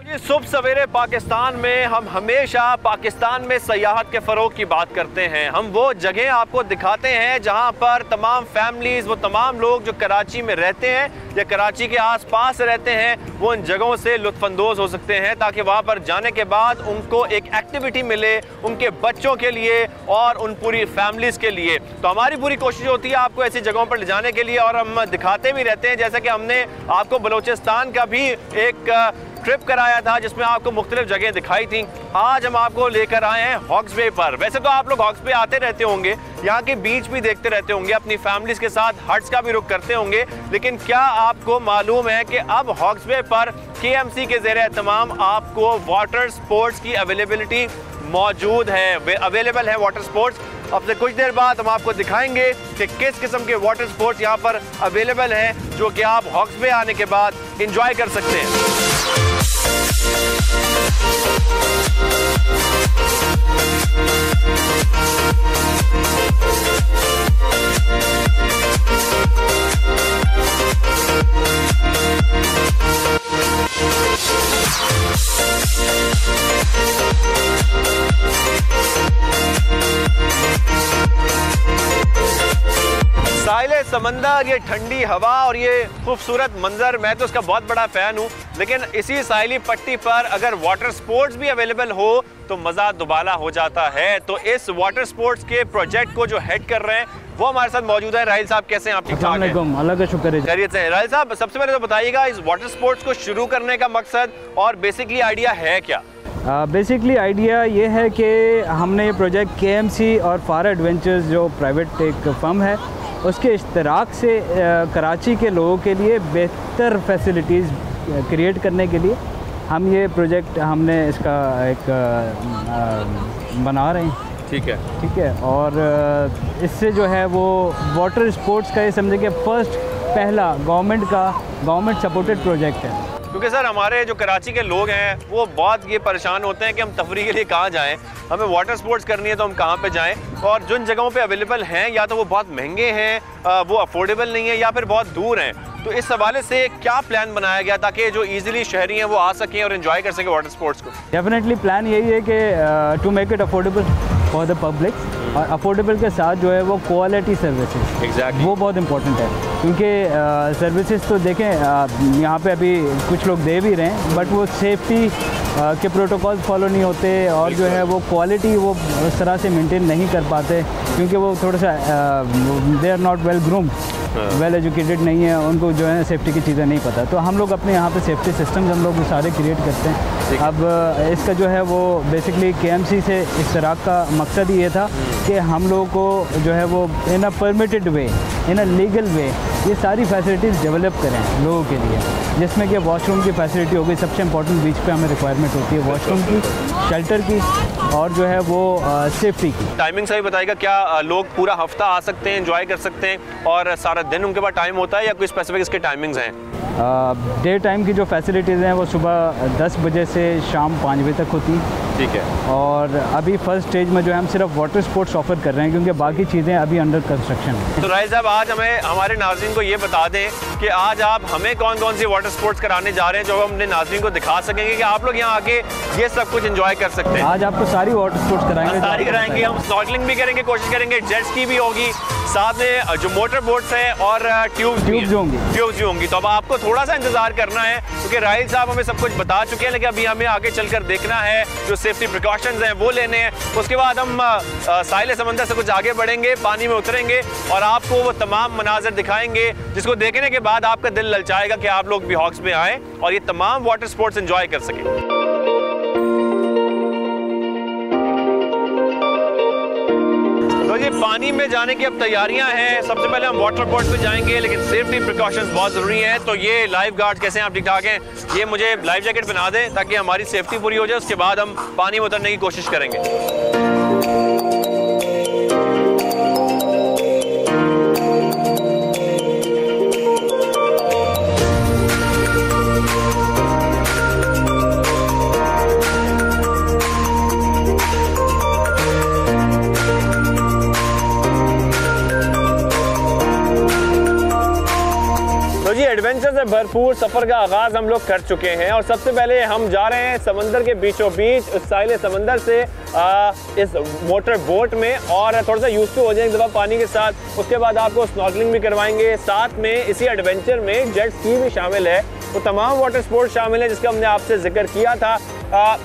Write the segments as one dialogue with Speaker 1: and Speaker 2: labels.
Speaker 1: ये सुबह सवेरे पाकिस्तान में हम हमेशा पाकिस्तान में सयाहत के फ़रोग की बात करते हैं। हम वो जगह आपको दिखाते हैं जहां पर तमाम फैमिलीज़, वो तमाम लोग जो कराची में रहते हैं या कराची के आसपास रहते हैं, वो इन जगहों से लुत्फ़अंदोज़ हो सकते हैं ताकि वहां पर जाने के बाद उनको एक एक्टिविटी मिले उनके बच्चों के लिए और उन पूरी फैमिलीज़ के लिए। तो हमारी पूरी कोशिश होती है आपको ऐसी जगहों पर ले जाने के लिए और हम दिखाते भी रहते हैं। जैसा कि हमने आपको बलूचिस्तान का भी एक ट्रिप कराया था जिसमें आपको मुख्तलिफ जगह दिखाई थी। आज हम आपको लेकर आए हैं हॉक्स बे पर। वैसे तो आप लोग हॉक्स बे आते रहते होंगे, यहाँ के बीच भी देखते रहते होंगे, अपनी फैमिलीज के साथ हट्स का भी रुख करते होंगे, लेकिन क्या आपको मालूम है कि अब हॉक्स बे पर KMC के ज़ेरे तमाम आपको वाटर स्पोर्ट्स की अवेलेबिलिटी मौजूद है, अवेलेबल है वाटर स्पोर्ट्स। अब से कुछ देर बाद हम आपको दिखाएंगे कि किस किस्म के वाटर स्पोर्ट्स यहाँ पर अवेलेबल हैं जो कि आप हॉक्स बे आने के बाद इंजॉय कर सकते हैं। साहिल समंदर, ये ठंडी हवा और ये खूबसूरत मंजर, मैं तो इसका बहुत बड़ा फ़ैन हूँ। लेकिन इसी साहिली पट्टी पर अगर वाटर स्पोर्ट्स भी अवेलेबल हो तो मज़ा दुबाला हो जाता है। तो इस वाटर स्पोर्ट्स के प्रोजेक्ट को जो हेड कर रहे हैं वो हमारे साथ मौजूद है। राहिल साहब, कैसे हैं आप? ठीक ठाक हैं?
Speaker 2: अल्लाह का शुक्र है,
Speaker 1: खैरियत से हैं। राहिल साहब, सबसे पहले तो बताइएगा इस वाटर स्पोर्ट्स को शुरू करने का मकसद और बेसिकली आइडिया है क्या?
Speaker 2: बेसिकली आइडिया ये है कि हमने ये प्रोजेक्ट KMC और फार एडवेंचर्स जो प्राइवेट एक फर्म है उसके इश्तराक से कराची के लोगों के लिए बेहतर फैसिलिटीज़ क्रिएट करने के लिए हम ये प्रोजेक्ट हमने इसका एक बना रहे हैं। ठीक है। और इससे जो है वो वाटर स्पोर्ट्स का ये समझे कि पहला गवर्नमेंट सपोर्टेड प्रोजेक्ट है।
Speaker 1: क्योंकि सर हमारे जो कराची के लोग हैं वो बहुत ये परेशान होते हैं कि हम तफरीह के लिए कहाँ जाएं, हमें वाटर स्पोर्ट्स करनी है तो हम कहाँ पे जाएं, और जिन जगहों पे अवेलेबल हैं या तो वो बहुत महंगे हैं, वो अफोर्डेबल नहीं है, या फिर बहुत दूर हैं। तो इस हवाले से क्या प्लान बनाया गया ताकि जो इजीली शहरी हैं वो आ सकें और एंजॉय कर सकें वाटर स्पोर्ट्स को?
Speaker 2: डेफिनेटली प्लान यही है कि to make it affordable for the public, और अफोर्डेबल के साथ जो है वो क्वालिटी सर्विसेज
Speaker 1: एग्जैक्टली
Speaker 2: वो बहुत इंपॉर्टेंट है। क्योंकि सर्विसेज तो देखें यहाँ पे अभी कुछ लोग दे भी रहे हैं, बट वो सेफ्टी के प्रोटोकॉल फॉलो नहीं होते और जो है वो क्वालिटी वो उस तरह से मेंटेन नहीं कर पाते, क्योंकि वो थोड़ा सा they are not well groomed, well educated नहीं है, उनको जो है सेफ्टी की चीज़ें नहीं पता। तो हम लोग अपने यहाँ पे सेफ्टी सिस्टम्स हम लोग सारे क्रिएट करते हैं। अब इसका जो है वो बेसिकली KMC से इश्तराक का मकसद ही ये था कि हम लोगों को जो है वो इन अ permitted way, in a legal way ये सारी फैसिलिटीज़ डेवलप करें लोगों के लिए, जिसमें कि वॉशरूम की फैसिलिटी हो गई। सबसे इंपॉर्टेंट बीच पे हमें रिक्वायरमेंट होती है वॉशरूम की, शेल्टर की और जो है वो सेफ्टी की।
Speaker 1: टाइमिंग सही बताइएगा, क्या लोग पूरा हफ्ता आ सकते हैं, एंजॉय कर सकते हैं और सारा दिन उनके पास टाइम होता है या कोई स्पेसिफिक इसके टाइमिंग्स हैं?
Speaker 2: डे टाइम की जो फैसिलिटीज़ हैं वो सुबह 10 बजे से शाम 5 बजे तक होती हैं।
Speaker 1: ठीक है।
Speaker 2: और अभी फर्स्ट स्टेज में जो है हम सिर्फ वाटर स्पोर्ट्स ऑफर कर रहे हैं, क्योंकि बाकी चीज़ें अभी अंडर कंस्ट्रक्शन है।
Speaker 1: तो राहिल साहब, आज हमें हमारे नाज़रीन को ये बता दें कि आज आप हमें कौन कौन सी वाटर स्पोर्ट्स कराने जा रहे हैं जो हम अपने नाज़रीन को दिखा सकेंगे कि आप लोग यहाँ आके ये सब कुछ एंजॉय कर सकते हैं।
Speaker 2: आज आपको सारी वाटर स्पोर्ट्स कराएंगे,
Speaker 1: सारी कराएंगे। हम स्नॉर्कलिंग भी करेंगे, कोशिश करेंगे, जेट स्की भी होगी, साथ में जो मोटर बोट्स हैं और ट्यूब्स भी होंगी। तो अब आपको थोड़ा सा इंतजार करना है, क्योंकि राहिल साहब हमें सब कुछ बता चुके हैं, लेकिन अभी हमें आगे चलकर देखना है, जो सेफ्टी प्रिकॉशंस हैं वो लेने हैं। उसके बाद हम साहिल समंदर से कुछ आगे बढ़ेंगे, पानी में उतरेंगे और आपको वो तमाम मनाजर दिखाएंगे जिसको देखने के बाद आपका दिल ललचाएगा कि आप लोग भी हॉक्स में आएँ और ये तमाम वाटर स्पोर्ट्स एंजॉय कर सकें। तो ये पानी में जाने की अब तैयारियां हैं। सबसे पहले हम वाटर बोट पे जाएंगे, लेकिन सेफ्टी प्रिकॉशंस बहुत ज़रूरी हैं। तो ये लाइफ गार्ड कैसे हैं? आप ठीक ठाक हैं? ये मुझे लाइफ जैकेट बना दें ताकि हमारी सेफ्टी पूरी हो जाए। उसके बाद हम पानी में उतरने की कोशिश करेंगे। एडवेंचर से भरपूर सफ़र का आगाज़ हम लोग कर चुके हैं और सबसे पहले हम जा रहे हैं समंदर के बीचों बीच उस साहिल समंदर से इस मोटर बोट में और थोड़ा सा यूज़ टू हो जाए एक दफ़ा पानी के साथ। उसके बाद आपको स्नॉर्कलिंग भी करवाएंगे, साथ में इसी एडवेंचर में जेट स्की भी शामिल है। वो तमाम वाटर स्पोर्ट्स शामिल है जिसका हमने आपसे जिक्र किया था।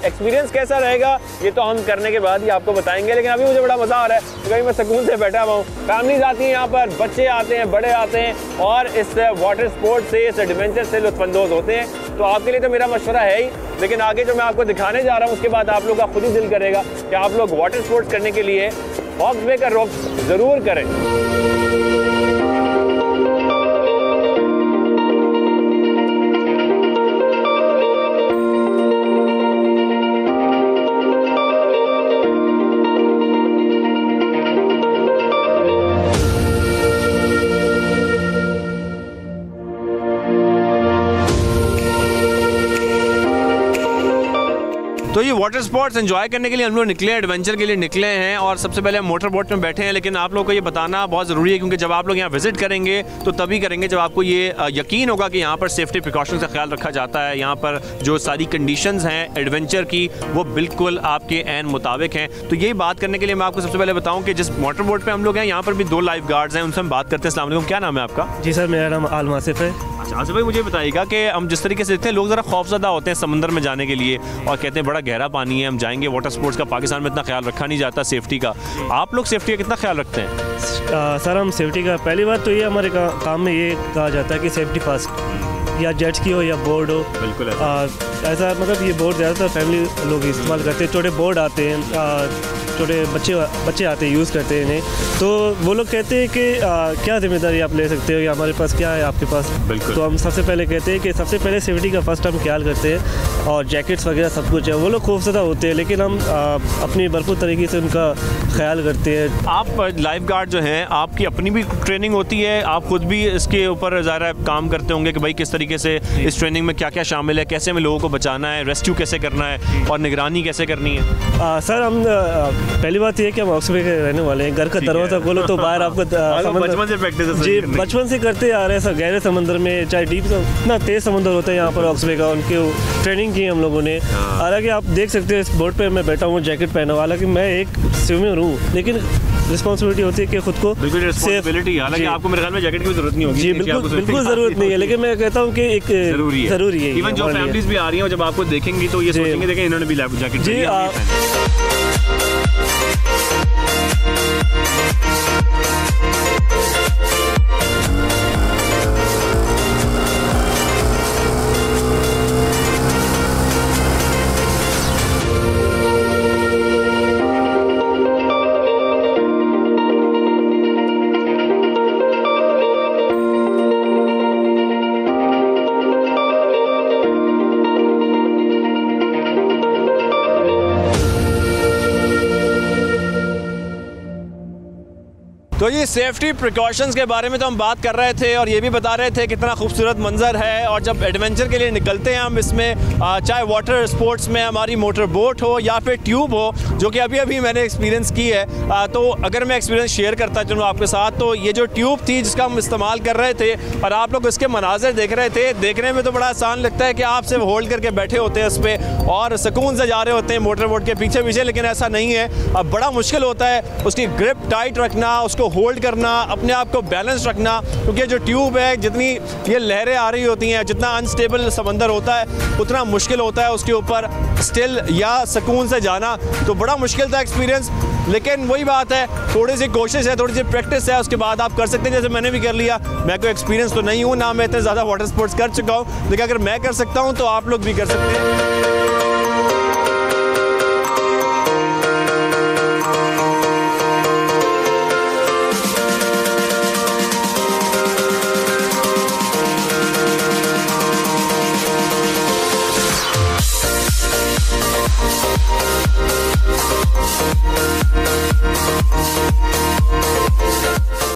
Speaker 1: एक्सपीरियंस कैसा रहेगा ये तो हम करने के बाद ही आपको बताएंगे, लेकिन अभी मुझे बड़ा मज़ा आ रहा है क्योंकि मैं सुकून से बैठा हुआ हूँ। फैमिलीज आती हैं यहाँ पर, बच्चे आते हैं, बड़े आते हैं और इस वाटर स्पोर्ट से, इस एडवेंचर से लुत्फानंदोज़ होते हैं। तो आपके लिए तो मेरा मशवरा है ही, लेकिन आगे जो मैं आपको दिखाने जा रहा हूँ उसके बाद आप लोग का खुद ही दिल करेगा कि आप लोग वाटर स्पोर्ट्स करने के लिए हॉक्स बे का रुख ज़रूर करें। तो ये वाटर स्पोर्ट्स एंजॉय करने के लिए हम लोग निकले, एडवेंचर के लिए निकले हैं और सबसे पहले हम मोटर बोट में बैठे हैं। लेकिन आप लोगों को ये बताना बहुत ज़रूरी है क्योंकि जब आप लोग यहाँ विजिट करेंगे तो तभी करेंगे जब आपको ये यकीन होगा कि यहाँ पर सेफ्टी प्रिकॉशंस का ख्याल रखा जाता है। यहाँ पर जो सारी कंडीशंस हैं एडवेंचर की वो बिल्कुल आपके ऐन मुताबिक हैं। तो यही बात करने के लिए मैं आपको सबसे पहले बताऊँ कि जिस मोटर बोट पर हम लोग हैं यहाँ पर भी 2 लाइफ गार्ड्स हैं, उनसे हम बात करते हैं। अस्सलाम वालेकुम, क्या नाम है आपका?
Speaker 3: जी सर, मेरा नाम आल मासिफ है।
Speaker 1: अच्छा आसिफ भाई, मुझे बताइएगा कि हम जिस तरीके से देखते हैं लोग ज़रा खौफज़दा होते हैं समंदर में जाने के लिए और कहते हैं बड़ा गहरा पानी है, हम जाएंगे। वाटर स्पोर्ट्स का पाकिस्तान में इतना ख्याल रखा नहीं जाता सेफ्टी का। आप लोग सेफ्टी का कितना ख्याल रखते हैं?
Speaker 3: सर हम सेफ्टी का पहली बात तो ये हमारे काम में ये कहा जाता है कि सेफ्टी फर्स्ट, या जेट स्की हो या बोर्ड हो।
Speaker 1: बिल्कुल
Speaker 3: ऐसा मतलब ये बोर्ड ज़्यादातर फैमिली लोग इस्तेमाल करते हैं। छोटे बोर्ड आते हैं, छोटे बच्चे आते हैं, यूज़ करते हैं इन्हें। तो वो लोग कहते हैं कि क्या जिम्मेदारी आप ले सकते हो या हमारे पास क्या है आपके पास।
Speaker 1: बिल्कुल।
Speaker 3: तो हम सबसे पहले कहते हैं कि सबसे पहले सेफ्टी का फर्स्ट हम ख्याल करते हैं और जैकेट्स वगैरह सब कुछ है। वो लोग खौफज़दा होते हैं लेकिन हम अपनी भरपूर तरीके से उनका ख्याल करते हैं।
Speaker 1: आप लाइफ गार्ड जो हैं आपकी अपनी भी ट्रेनिंग होती है, आप खुद भी इसके ऊपर ज़रा काम करते होंगे कि भाई किस तरीके से इस ट्रेनिंग में क्या क्या शामिल है, कैसे हमें लोगों को बचाना है, रेस्क्यू कैसे करना है और निगरानी कैसे करनी है?
Speaker 3: सर हम पहली बात ये है कि हम ऑक्सफोर्ड के रहने वाले हैं। घर का दरवाजा खोलो तो बाहर आपको
Speaker 1: बचपन से प्रैक्टिस है?
Speaker 3: जी बचपन से करते आ रहे हैं सर। गहरे समंदर में चाहे डीप इतना तेज समंदर होता है यहाँ पर ऑक्सफोर्ड का, उनके ट्रेनिंग की हम लोगों ने। हालांकि आप देख सकते हैं इस बोट पे मैं बैठा हूँ, जैकेट पहना हुआ। हालांकि मैं एक स्विमर हूँ लेकिन रिस्पॉन्सिबिलिटी होती है कि खुद को
Speaker 1: रिस्पॉन्सिबिलिटी। हालांकि आपको मेरे ख्याल में जैकेट की भी जरूरत नहीं होगी।
Speaker 3: जी बिल्कुल ज़रूरत नहीं है, लेकिन मैं कहता हूँ कि एक ज़रूरी है।
Speaker 1: इवन जो फैमिलीज भी आ रही हैं जब आपको देखेंगी तो ये सोचेंगे देखें इन्होंने भी लाइफ जैकेट
Speaker 3: जी।
Speaker 1: तो ये सेफ्टी प्रिकॉशंस के बारे में तो हम बात कर रहे थे और ये भी बता रहे थे कितना खूबसूरत मंजर है। और जब एडवेंचर के लिए निकलते हैं हम इसमें, चाहे वाटर स्पोर्ट्स में हमारी मोटर बोट हो या फिर ट्यूब हो, जो कि अभी अभी मैंने एक्सपीरियंस की है, तो अगर मैं एक्सपीरियंस शेयर करता चलूँ आपके साथ, तो ये जो ट्यूब थी जिसका हम इस्तेमाल कर रहे थे और आप लोग इसके मनाज़र देख रहे थे, देखने में तो बड़ा आसान लगता है कि आप सिर्फ होल्ड करके बैठे होते हैं इस पर और सुकून से जा रहे होते हैं मोटर बोट के पीछे पीछे, लेकिन ऐसा नहीं है। अब बड़ा मुश्किल होता है उसकी ग्रिप टाइट रखना, उसको होल्ड करना, अपने आप को बैलेंस रखना, क्योंकि जो ट्यूब है जितनी ये लहरें आ रही होती हैं, जितना अनस्टेबल समंदर होता है उतना मुश्किल होता है उसके ऊपर स्टिल या सुकून से जाना। तो बड़ा मुश्किल था एक्सपीरियंस, लेकिन वही बात है, थोड़ी सी कोशिश है, थोड़ी सी प्रैक्टिस है, उसके बाद आप कर सकते हैं। जैसे मैंने भी कर लिया। मैं कोई एक्सपीरियंस तो नहीं हूँ, ना मैं इतने ज़्यादा वाटर स्पोर्ट्स कर चुका हूँ, लेकिन अगर मैं कर सकता हूँ तो आप लोग भी कर सकते हैं।